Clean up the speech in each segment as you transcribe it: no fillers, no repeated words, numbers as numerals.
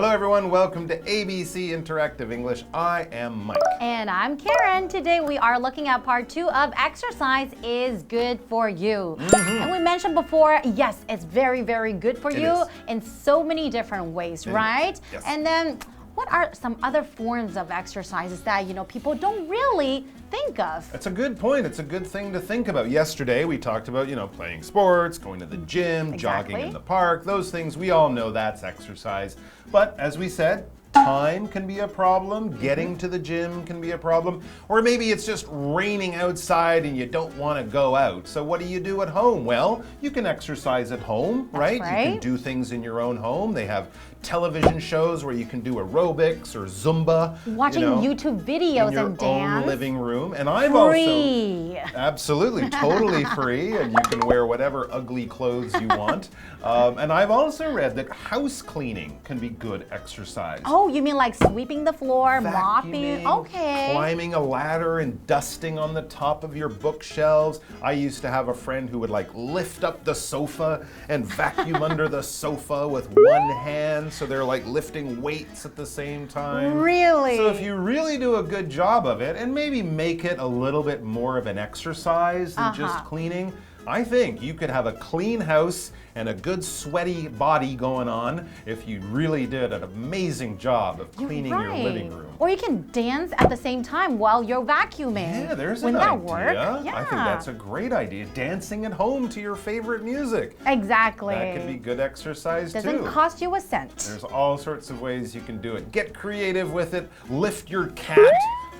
Hello everyone, welcome to ABC Interactive English. I am Mike. And I'm Karen. Today we are looking at part 2 of exercise is good for you. And we mentioned before, yes, it's very, very good for you in so many different ways, right? Yes. And then what are some other forms of exercises that, people don't really think of? That's a good point. It's a good thing to think about. Yesterday we talked about, playing sports, going to the gym, jogging in the park. Those things, we all know that's exercise. But as we said, time can be a problem, getting to the gym can be a problem, or maybe it's just raining outside and you don't want to go out. So what do you do at home? Well, you can exercise at home, right? You can do things in your own home. They have television shows where you can do aerobics or Zumba. Watching YouTube videos in your and dance. Own living room. And I've free. Absolutely, totally free, and you can wear whatever ugly clothes you want. And I've also read that house cleaning can be good exercise. Oh, you mean like sweeping the floor, mopping? Okay. Climbing a ladder and dusting on the top of your bookshelves. I used to have a friend who would lift up the sofa and vacuum under the sofa with one hand. So they're lifting weights at the same time. Really? So if you really do a good job of it and maybe make it a little bit more of an exercise than just cleaning, I think you could have a clean house and a good sweaty body going on if you really did an amazing job of cleaning your living room. Or you can dance at the same time while you're vacuuming. Yeah, there's an idea. Wouldn't that work? Yeah. I think that's a great idea. Dancing at home to your favorite music. Exactly. That can be good exercise too. Doesn't cost you a cent. There's all sorts of ways you can do it. Get creative with it. Lift your cat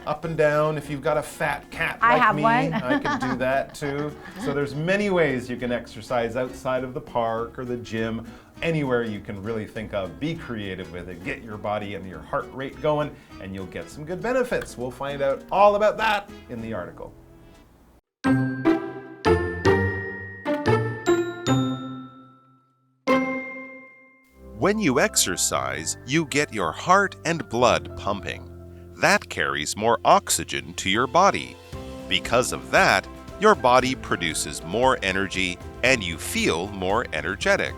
up and down. If you've got a fat cat like me, I can do that too. So there's many ways you can exercise outside of the park or the gym. Anywhere you can really think of, be creative with it. Get your body and your heart rate going, and you'll get some good benefits. We'll find out all about that in the article. When you exercise, you get your heart and blood pumping. That carries more oxygen to your body. Because of that, your body produces more energy and you feel more energetic.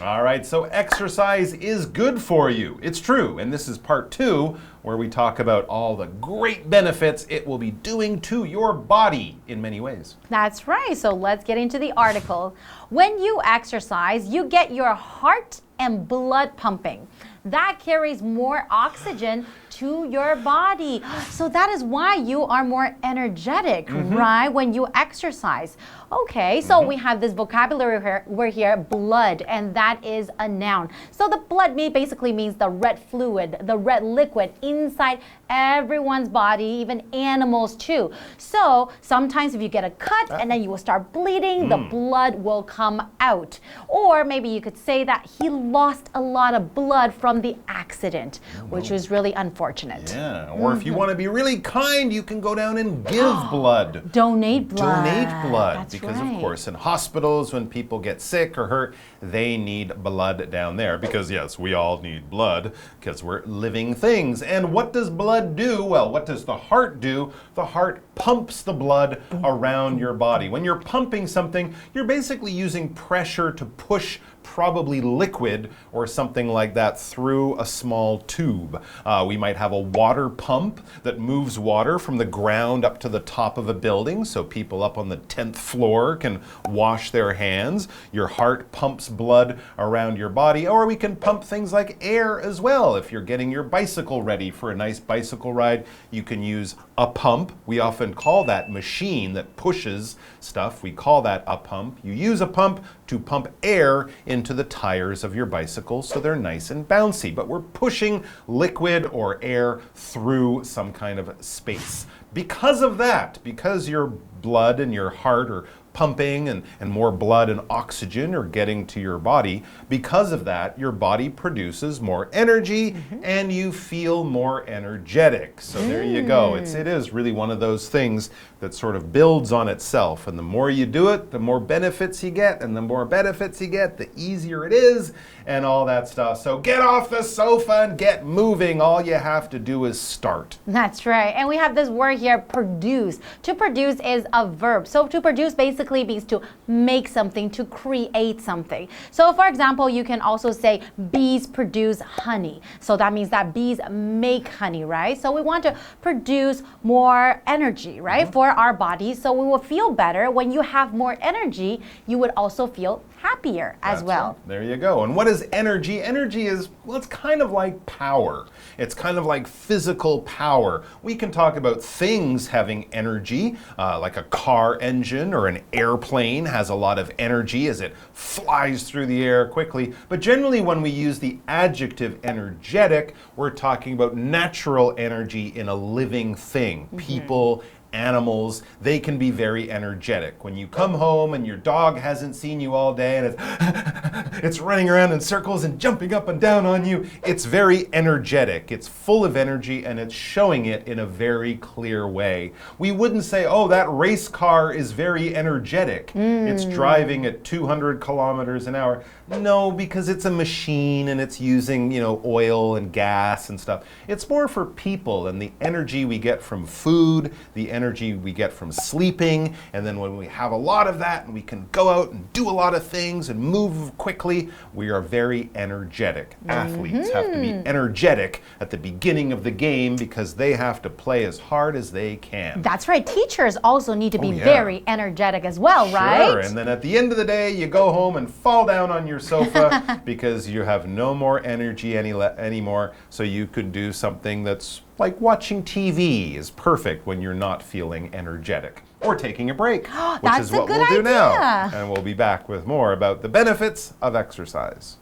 All right, so exercise is good for you. It's true, and this is part 2 where we talk about all the great benefits it will be doing to your body in many ways. That's right. So let's get into the article. When you exercise, you get your heart and blood pumping. That carries more oxygen to your body. So that is why you are more energetic, right? When you exercise. Okay, so we have this vocabulary word here, blood, and that is a noun. So the blood basically means the red fluid, the red liquid inside everyone's body, even animals too. So sometimes if you get a cut and then you will start bleeding, the blood will come out. Or maybe you could say that he lost a lot of blood from the accident, which was really unfortunate. Yeah, or if you want to be really kind, you can go down and give blood. Donate blood. Donate blood. That's because of course in hospitals when people get sick or hurt, they need blood down there. Because yes, we all need blood because we're living things. And what does blood do? Well, what does the heart do? The heart pumps the blood around your body. When you're pumping something, you're basically using pressure to push probably liquid or something like that through a small tube. We might have a water pump that moves water from the ground up to the top of a building so people up on the 10th floor can wash their hands. Your heart pumps blood around your body, or we can pump things like air as well. If you're getting your bicycle ready for a nice bicycle ride, you can use a pump. We often call that machine that pushes stuff. We call that a pump. You use a pump to pump air into the tires of your bicycle so they're nice and bouncy. But we're pushing liquid or air through some kind of space. Because of that, because your blood and your heart are pumping and more blood and oxygen are getting to your body, because of that, your body produces more energy and you feel more energetic. So there you go. It is really one of those things that sort of builds on itself. And the more you do it, the more benefits you get. And the more benefits you get, the easier it is and all that stuff. So get off the sofa and get moving. All you have to do is start. That's right. And we have this word here, produce. To produce is a verb. So to produce basically basically means to make something, to create something. So for example, you can also say bees produce honey. So that means that bees make honey, right? So we want to produce more energy, right, for our bodies. So we will feel better. When you have more energy, you would also feel happier as well. Right. There you go. And what is energy? Energy is, well, it's kind of like power. It's kind of like physical power. We can talk about things having energy, like a car engine or an airplane has a lot of energy as it flies through the air quickly. But generally, when we use the adjective energetic, we're talking about natural energy in a living thing. People, animals, they can be very energetic. When you come home and your dog hasn't seen you all day and it's running around in circles and jumping up and down on you, it's very energetic. It's full of energy and it's showing it in a very clear way. We wouldn't say, oh, that race car is very energetic. It's driving at 200 kilometers an hour. No, because it's a machine and it's using, oil and gas and stuff. It's more for people and the energy we get from food, the energy we get from sleeping, and then when we have a lot of that and we can go out and do a lot of things and move quickly, we are very energetic. Athletes have to be energetic at the beginning of the game because they have to play as hard as they can. That's right. Teachers also need to be very energetic as well, right? Sure, and then at the end of the day, you go home and fall down on your sofa because you have no more energy anymore, so you could do something that's like watching TV is perfect when you're not feeling energetic. Or taking a break, which is what we'll do now. And we'll be back with more about the benefits of exercise.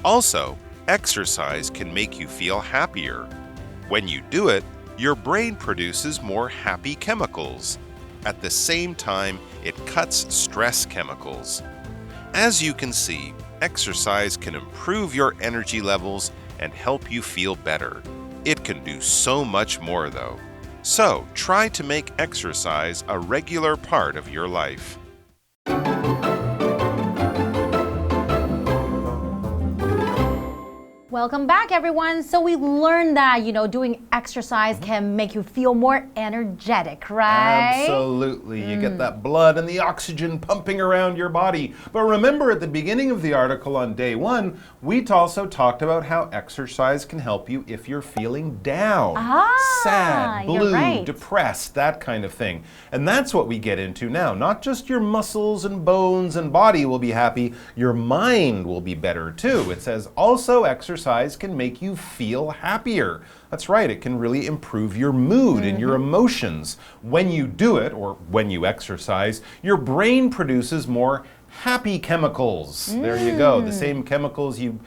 Also, exercise can make you feel happier. When you do it, your brain produces more happy chemicals. At the same time, it cuts stress chemicals. As you can see, exercise can improve your energy levels and help you feel better. It can do so much more though. So try to make exercise a regular part of your life. Welcome back, everyone. So we learned that, doing exercise can make you feel more energetic, right? Absolutely. You get that blood and the oxygen pumping around your body. But remember, at the beginning of the article on day 1, we also talked about how exercise can help you if you're feeling down, sad, blue, depressed, that kind of thing. And that's what we get into now. Not just your muscles and bones and body will be happy, your mind will be better too. It says also exercise can make you feel happier. That's right, it can really improve your mood and your emotions. When you do it, or when you exercise, your brain produces more happy chemicals. There you go. The same chemicals you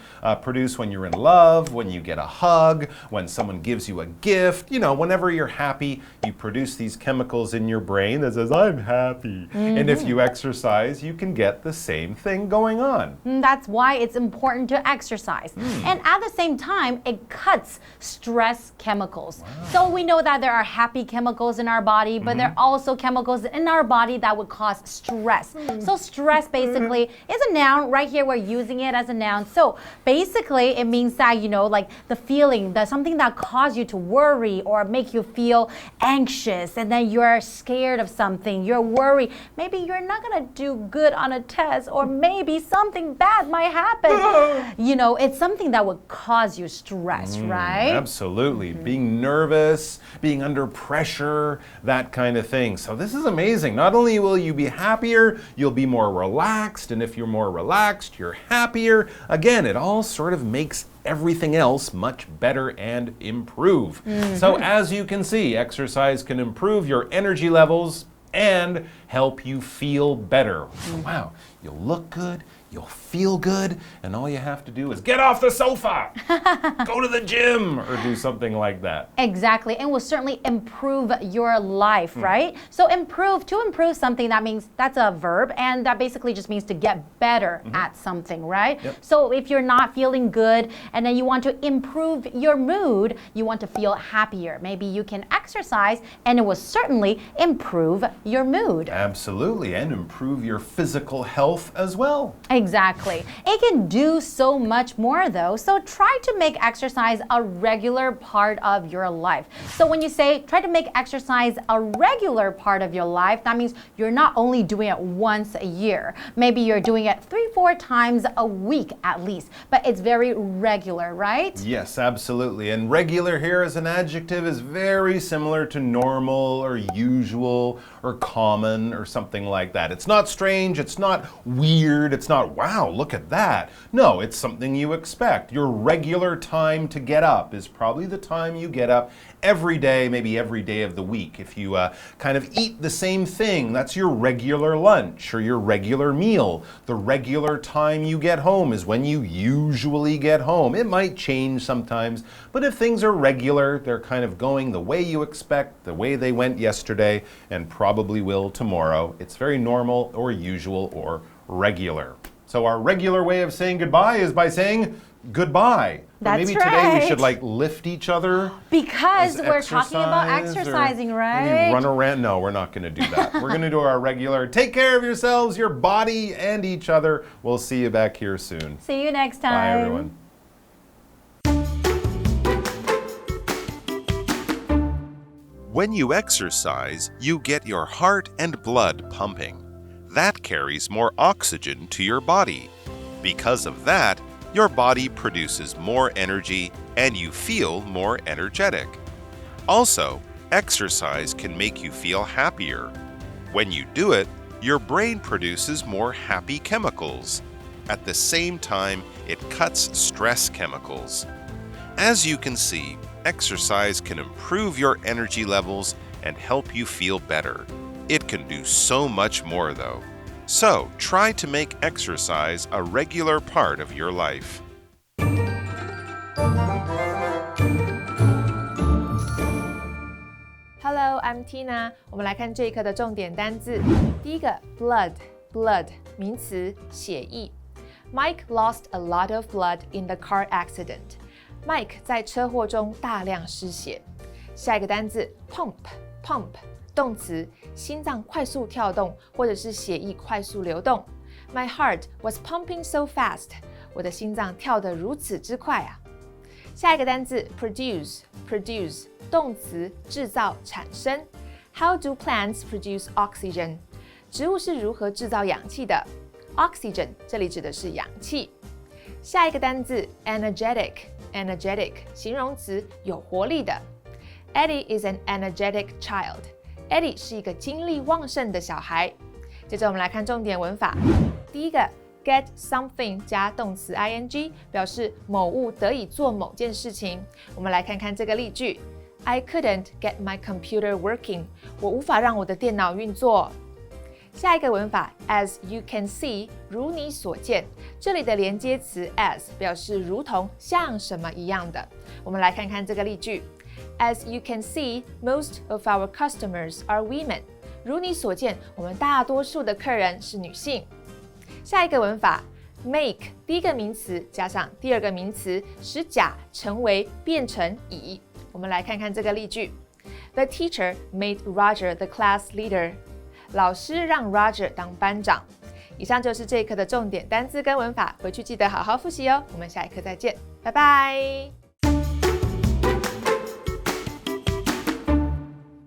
produce when you're in love, when you get a hug, when someone gives you a gift. Whenever you're happy, you produce these chemicals in your brain that says, I'm happy. And if you exercise, you can get the same thing going on. That's why it's important to exercise. And at the same time, it cuts stress chemicals. So we know that there are happy chemicals in our body, but there are also chemicals in our body that would cause stress. So stress basically is a noun. Right here, we're using it as a noun. So basically, it means that, like the feeling, that something that caused you to worry or make you feel anxious, and then you're scared of something, you're worried. Maybe you're not going to do good on a test, or maybe something bad might happen. It's something that would cause you stress, right? Absolutely. Being nervous, being under pressure, that kind of thing. So this is amazing. Not only will you be happier, you'll be more relaxed. And if you're more relaxed, you're happier. Again, it all sort of makes everything else much better and improve. So as you can see, exercise can improve your energy levels and help you feel better. Wow, you'll look good, you'll feel good, and all you have to do is get off the sofa, go to the gym, or do something like that. Exactly, and will certainly improve your life, right? So to improve something, that means that's a verb, and that basically just means to get better at something, right? So if you're not feeling good, and then you want to improve your mood, you want to feel happier, maybe you can exercise, and it will certainly improve your mood. Absolutely, and improve your physical health health as well. Exactly. It can do so much more though, so try to make exercise a regular part of your life. So when you say try to make exercise a regular part of your life, that means you're not only doing it once a year. Maybe you're doing it 3-4 times a week at least, but it's very regular, right? Yes, absolutely. And regular here as an adjective is very similar to normal or usual or common or something like that. It's not strange, it's not weird, it's not, wow, look at that. No, it's something you expect. Your regular time to get up is probably the time you get up every day, maybe every day of the week. If you kind of eat the same thing, that's your regular lunch or your regular meal. The regular time you get home is when you usually get home. It might change sometimes, but if things are regular, they're kind of going the way you expect, the way they went yesterday, and probably will tomorrow. It's very normal or usual or regular. So our regular way of saying goodbye is by saying goodbye. That's maybe right. today we should like lift each other. Because we're exercise, talking about exercising, or right? Maybe run around. No, we're not going to do that. We're going to do our regular take care of yourselves, your body, and each other. We'll see you back here soon. See you next time. Bye, everyone. When you exercise, you get your heart and blood pumping. That carries more oxygen to your body. Because of that, your body produces more energy and you feel more energetic. Also, exercise can make you feel happier. When you do it, your brain produces more happy chemicals. At the same time, it cuts stress chemicals. As you can see, exercise can improve your energy levels and help you feel better. It can do so much more though. So, try to make exercise a regular part of your life. Hello, I'm Tina. 我们来看这一课的重点单字。第一个 blood 名词，血液。Mike lost a lot of blood in the car accident. Mike 在车祸中大量失血。下一个单字 pump 动词，心脏快速跳动或者是血液快速流动。My heart was pumping so fast. 我的心脏跳得如此之快啊。下一个单字 produce 动词，制造、产生。How do plants produce oxygen? 植物是如何制造氧气的？ Oxygen 这里指的是氧气。下一个单字 energetic 形容词，有活力的。Eddie is an energetic child. Eddie 是一个精力旺盛的小孩。接着我们来看重点文法。第一个 get something 加动词 ing 表示某物得以做某件事情。我们来看看这个例句。I couldn't get my computer working. 我无法让我的电脑运作。下一个文法 as you can see 如你所见，这里的连接词 as 表示如同像什么一样的。我们来看看这个例句。As you can see, most of our customers are women. 如你所见，我们大多数的客人是女性。下一个文法 make 第一个名词加上第二个名词，使甲成为变成乙。我们来看看这个例句。The teacher made Roger the class leader. 老师让 Roger 当班长。以上就是这一课的重点单字跟文法，回去记得好好复习哦。我们下一课再见，拜拜。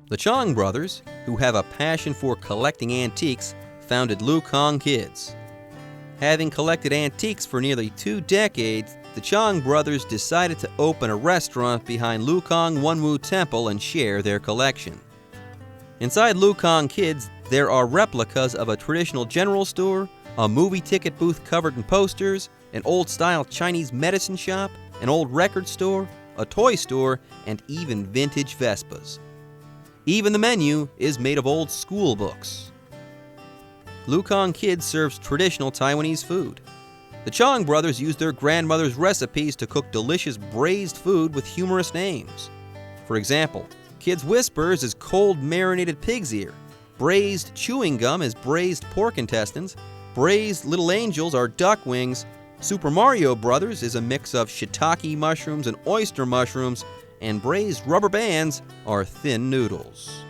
The Chang Brothers, who have a passion for collecting antiques, founded Lukang Kids. Having collected antiques for nearly 2 decades, the Chang Brothers decided to open a restaurant behind Lukang Wonmu Temple and share their collection. Inside Lukang Kids, there are replicas of a traditional general store, a movie ticket booth covered in posters, an old-style Chinese medicine shop, an old record store, a toy store, and even vintage Vespas. Even the menu is made of old school books. Lukang Kids serves traditional Taiwanese food. The Chang brothers used their grandmother's recipes to cook delicious braised food with humorous names. For example, Kids Whispers is cold marinated pig's ear. Braised chewing gum is braised pork intestines. Braised little angels are duck wings. Super Mario Brothers is a mix of shiitake mushrooms and oyster mushrooms. And braised rubber bands are thin noodles.